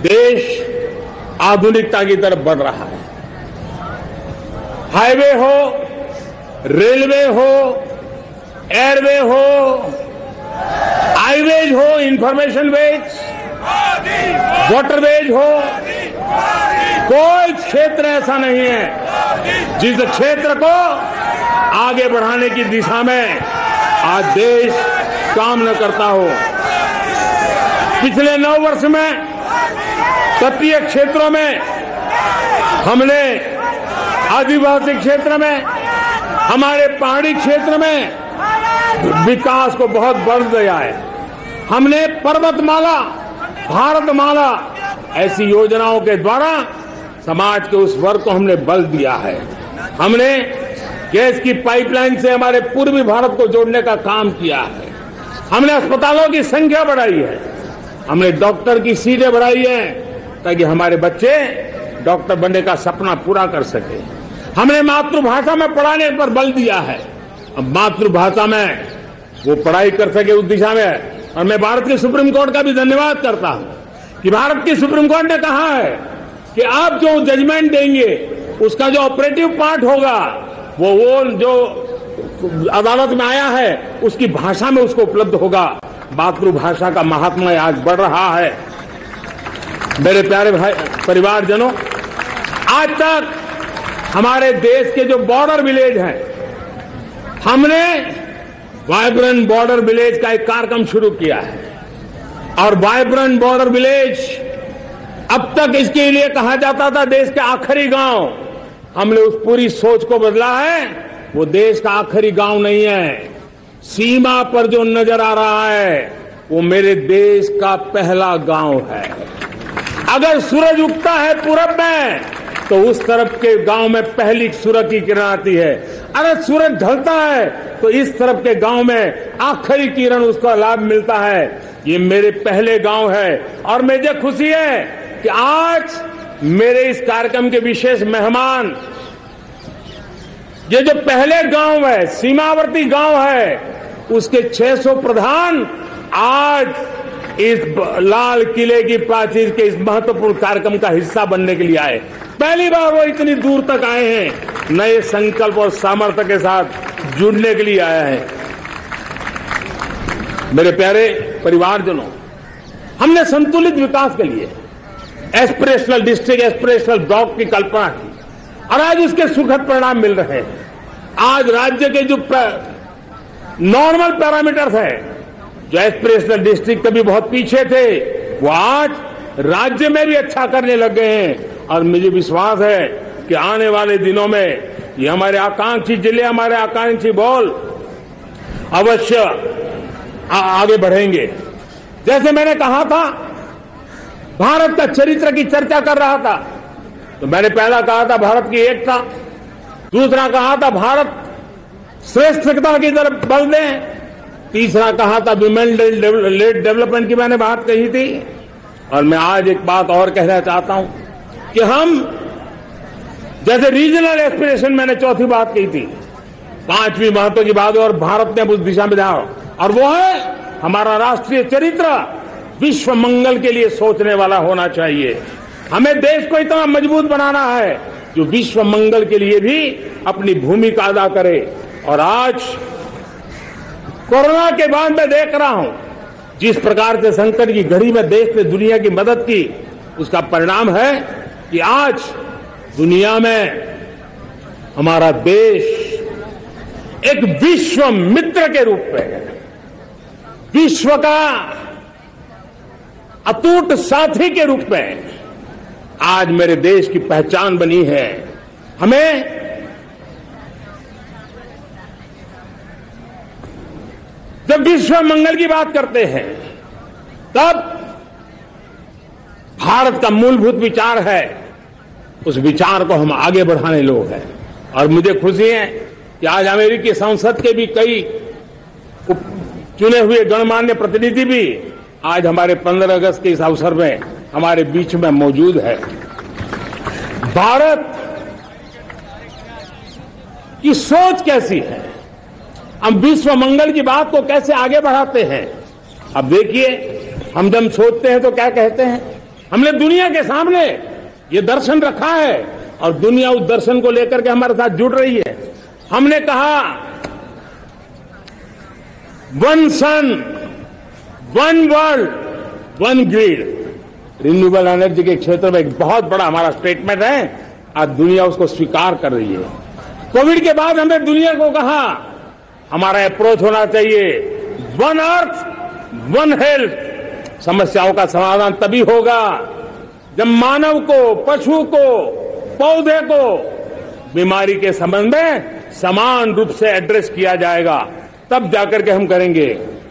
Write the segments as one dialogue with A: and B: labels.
A: देश आधुनिकता की तरफ बढ़ रहा है। हाईवे हो, रेलवे हो, एयरवे हो, हाईवेज हो, इंफॉर्मेशन वेज, वाटरवेज हो, कोई क्षेत्र ऐसा नहीं है जिस क्षेत्र को आगे बढ़ाने की दिशा में आज देश काम न करता हो। पिछले 9 वर्ष में तटीय क्षेत्रों में हमने, आदिवासी क्षेत्र में, हमारे पहाड़ी क्षेत्र में विकास को बहुत बल दिया है। हमने पर्वतमाला, भारतमाला ऐसी योजनाओं के द्वारा समाज के उस वर्ग को हमने बल दिया है। हमने गैस की पाइपलाइन से हमारे पूर्वी भारत को जोड़ने का काम किया है। हमने अस्पतालों की संख्या बढ़ाई है। हमने डॉक्टर की सीटें बढ़ाई है ताकि हमारे बच्चे डॉक्टर बनने का सपना पूरा कर सके। हमने मातृभाषा में पढ़ाने पर बल दिया है। अब मातृभाषा में वो पढ़ाई कर सके उस दिशा में। और मैं भारत के सुप्रीम कोर्ट का भी धन्यवाद करता हूं कि भारत की सुप्रीम कोर्ट ने कहा है कि आप जो जजमेंट देंगे उसका जो ऑपरेटिव पार्ट होगा वो जो अदालत में आया है उसकी भाषा में उसको उपलब्ध होगा। मातृभाषा का महात्म्य आज बढ़ रहा है। मेरे प्यारे भाई परिवारजनों, आज तक हमारे देश के जो बॉर्डर विलेज हैं, हमने वाइब्रेंट बॉर्डर विलेज का एक कार्यक्रम शुरू किया है। और वाइब्रेंट बॉर्डर विलेज, अब तक इसके लिए कहा जाता था देश के आखिरी गांव। हमने उस पूरी सोच को बदला है। वो देश का आखिरी गांव नहीं है। सीमा पर जो नजर आ रहा है वो मेरे देश का पहला गांव है। अगर सूरज उगता है पूरब में तो उस तरफ के गांव में पहली सूरज की किरण आती है। अगर सूरज ढलता है तो इस तरफ के गांव में आखिरी किरण उसका लाभ मिलता है। ये मेरे पहले गांव है और मुझे खुशी है कि आज मेरे इस कार्यक्रम के विशेष मेहमान, ये जो पहले गांव है, सीमावर्ती गांव है, उसके 600 प्रधान आज इस लाल किले की प्राचीर के इस महत्वपूर्ण कार्यक्रम का हिस्सा बनने के लिए आए। पहली बार वो इतनी दूर तक आए हैं, नए संकल्प और सामर्थ्य के साथ जुड़ने के लिए आया है। मेरे प्यारे परिवारजनों, हमने संतुलित विकास के लिए एस्पिरेशनल डिस्ट्रिक्ट, एस्पिरेशनल ब्लॉक की कल्पना की और आज उसके सुखद परिणाम मिल रहे हैं। आज राज्य के जो नॉर्मल पैरामीटर्स है, जो एस्पिरेशनल डिस्ट्रिक्ट कभी बहुत पीछे थे, वो आज राज्य में भी अच्छा करने लग गए हैं। और मुझे विश्वास है कि आने वाले दिनों में ये हमारे आकांक्षी जिले, हमारे आकांक्षी बॉल अवश्य आगे बढ़ेंगे। जैसे मैंने कहा था, भारत का चरित्र की चर्चा कर रहा था तो मैंने पहला कहा था भारत की एकता, दूसरा कहा था भारत श्रेष्ठता की तरफ बल दें, तीसरा कहा था विमेन लेड डेवलपमेंट की मैंने बात कही थी। और मैं आज एक बात और कहना चाहता हूं कि हम जैसे रीजनल एस्पिरेशन, मैंने चौथी बात कही थी, पांचवी महत्व की बात, और भारत ने उस दिशा में जाओ, और वो है हमारा राष्ट्रीय चरित्र विश्व मंगल के लिए सोचने वाला होना चाहिए। हमें देश को इतना मजबूत बनाना है जो विश्व मंगल के लिए भी अपनी भूमिका अदा करे। और आज कोरोना के बाद मैं देख रहा हूं जिस प्रकार से संकट की घड़ी में देश ने दुनिया की मदद की, उसका परिणाम है कि आज दुनिया में हमारा देश एक विश्व मित्र के रूप में, विश्व का अटूट साथी के रूप में आज मेरे देश की पहचान बनी है। हमें जब विश्व मंगल की बात करते हैं तब भारत का मूलभूत विचार है, उस विचार को हम आगे बढ़ाने लोग हैं। और मुझे खुशी है कि आज अमेरिकी संसद के भी कई चुने हुए गणमान्य प्रतिनिधि भी आज हमारे 15 अगस्त के इस अवसर में हमारे बीच में मौजूद है। भारत की सोच कैसी है, हम विश्व मंगल की बात को कैसे आगे बढ़ाते हैं। अब देखिए, हम जब सोचते हैं तो क्या कहते हैं, हमने दुनिया के सामने ये दर्शन रखा है और दुनिया उस दर्शन को लेकर के हमारे साथ जुड़ रही है। हमने कहा one sun, one world, one grid. Renewable energy के क्षेत्र में एक बहुत बड़ा हमारा स्टेटमेंट है, आज दुनिया उसको स्वीकार कर रही है। कोविड के बाद हमने दुनिया को कहा हमारा अप्रोच होना चाहिए वन अर्थ, वन हेल्थ। समस्याओं का समाधान तभी होगा जब मानव को, पशु को, पौधे को बीमारी के संबंध में समान रूप से एड्रेस किया जाएगा, तब जाकर के हम करेंगे।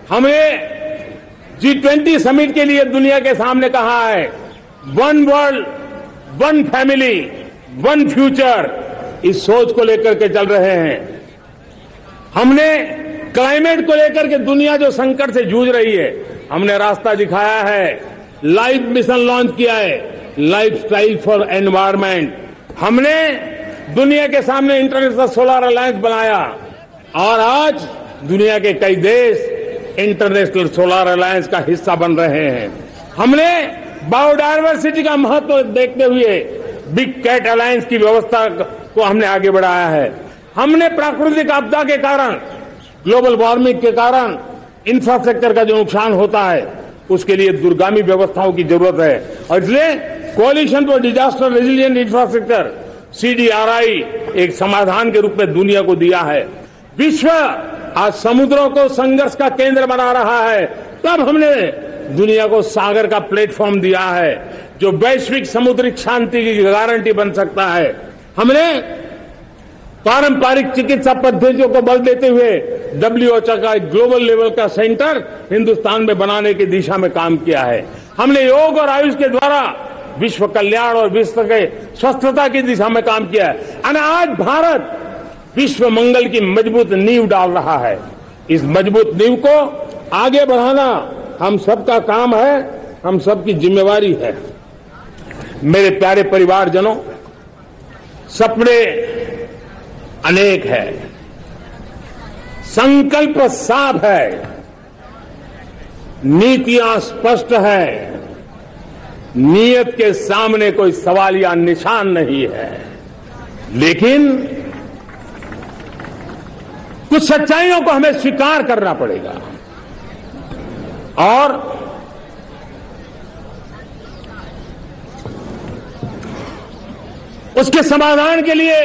A: हमें G20 समिट के लिए दुनिया के सामने कहा है one world, one family, one future. इस सोच को लेकर के चल रहे हैं। हमने क्लाइमेट को लेकर के दुनिया जो संकट से जूझ रही है, हमने रास्ता दिखाया है। लाइफ मिशन लॉन्च किया है, लाइफस्टाइल फॉर एनवायरमेंट। हमने दुनिया के सामने इंटरनेशनल सोलर अलायंस बनाया और आज दुनिया के कई देश इंटरनेशनल सोलर अलायंस का हिस्सा बन रहे हैं। हमने बायोडायवर्सिटी का महत्व देखते हुए बिग कैट अलायंस की व्यवस्था को हमने आगे बढ़ाया है। हमने प्राकृतिक आपदा के कारण, ग्लोबल वार्मिंग के कारण इंफ्रास्ट्रक्चर का जो नुकसान होता है, उसके लिए दूरगामी व्यवस्थाओं की जरूरत है और इसलिए coalition for disaster resilient infrastructure CDRI एक समाधान के रूप में दुनिया को दिया है। विश्व आज समुद्रों को संघर्ष का केंद्र बना रहा है, तब हमने दुनिया को सागर का प्लेटफॉर्म दिया है जो वैश्विक समुद्री शांति की गारंटी बन सकता है। हमने पारंपरिक चिकित्सा पद्धतियों को बल देते हुए WHO का ग्लोबल लेवल का सेंटर हिंदुस्तान में बनाने की दिशा में काम किया है। हमने योग और आयुष के द्वारा विश्व कल्याण और विश्व के स्वस्थता की दिशा में काम किया है और आज भारत विश्व मंगल की मजबूत नींव डाल रहा है। इस मजबूत नींव को आगे बढ़ाना हम सबका काम है, हम सबकी जिम्मेवारी है। मेरे प्यारे परिवारजनों, सपने अनेक है, संकल्प साफ है, नीतियां स्पष्ट है, नीयत के सामने कोई सवाल या निशान नहीं है, लेकिन कुछ सच्चाइयों को हमें स्वीकार करना पड़ेगा और उसके समाधान के लिए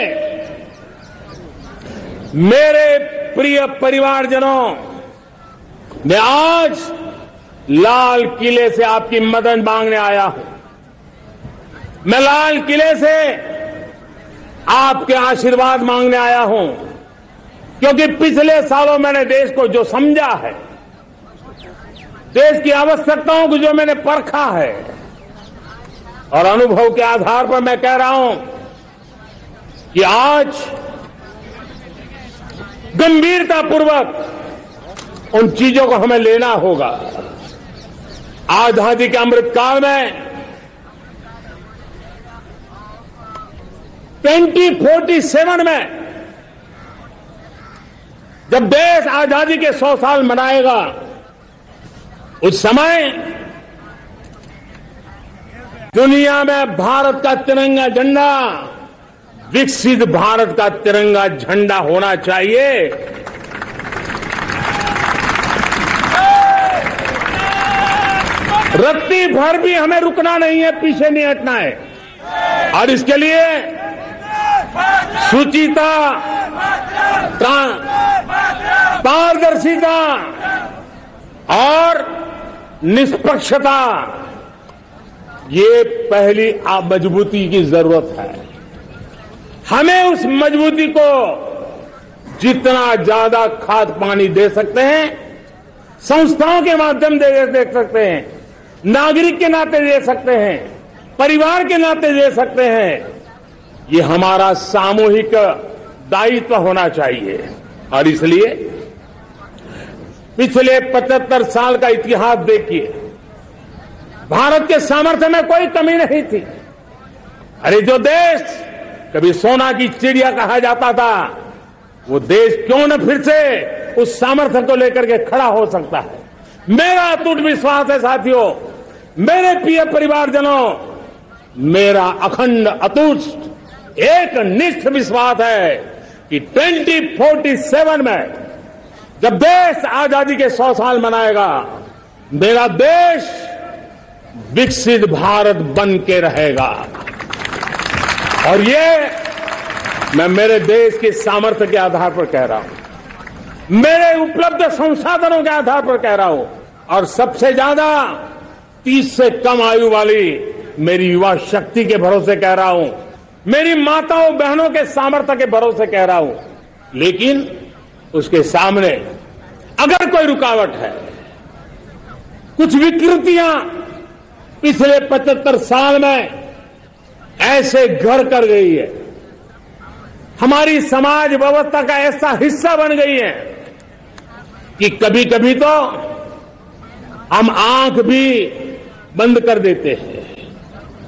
A: मेरे प्रिय परिवारजनों, मैं आज लाल किले से आपकी मदद मांगने आया हूं। मैं लाल किले से आपके आशीर्वाद मांगने आया हूं, क्योंकि पिछले सालों मैंने देश को जो समझा है, देश की आवश्यकताओं को जो मैंने परखा है और अनुभव के आधार पर मैं कह रहा हूं कि आज गंभीरतापूर्वक उन चीजों को हमें लेना होगा। आजादी के अमृतकाल में 2047 में जब देश आजादी के 100 साल मनाएगा, उस समय दुनिया में भारत का तिरंगा झंडा विकसित भारत का तिरंगा झंडा होना चाहिए। रत्ती भर भी हमें रुकना नहीं है, पीछे नहीं हटना है और इसके लिए शुचिता, पारदर्शिता और निष्पक्षता, ये पहली मजबूती की जरूरत है। हमें उस मजबूती को जितना ज्यादा खाद पानी दे सकते हैं, संस्थाओं के माध्यम से दे सकते हैं, नागरिक के नाते दे सकते हैं, परिवार के नाते दे सकते हैं, ये हमारा सामूहिक दायित्व होना चाहिए। और इसलिए पिछले 75 साल का इतिहास देखिए, भारत के सामर्थ्य में कोई कमी नहीं थी। अरे जो देश कभी सोना की चिड़िया कहा जाता था, वो देश क्यों न फिर से उस सामर्थ्य को लेकर के खड़ा हो सकता है। मेरा अटूट विश्वास है साथियों मेरे प्रिय परिवारजनों, मेरा अखंड अतुष्ट एक निष्ठ विश्वास है कि 2047 में जब देश आजादी के 100 साल मनाएगा, मेरा देश विकसित भारत बन के रहेगा। और ये मैं मेरे देश के सामर्थ्य के आधार पर कह रहा हूं, मेरे उपलब्ध संसाधनों के आधार पर कह रहा हूं, और सबसे ज्यादा 30 से कम आयु वाली मेरी युवा शक्ति के भरोसे कह रहा हूं, मेरी माताओं बहनों के सामर्थ्य के भरोसे कह रहा हूं। लेकिन उसके सामने अगर कोई रुकावट है, कुछ विकृतियां पिछले 75 साल में ऐसे घर कर गई है, हमारी समाज व्यवस्था का ऐसा हिस्सा बन गई है कि कभी कभी तो हम आंख भी बंद कर देते हैं।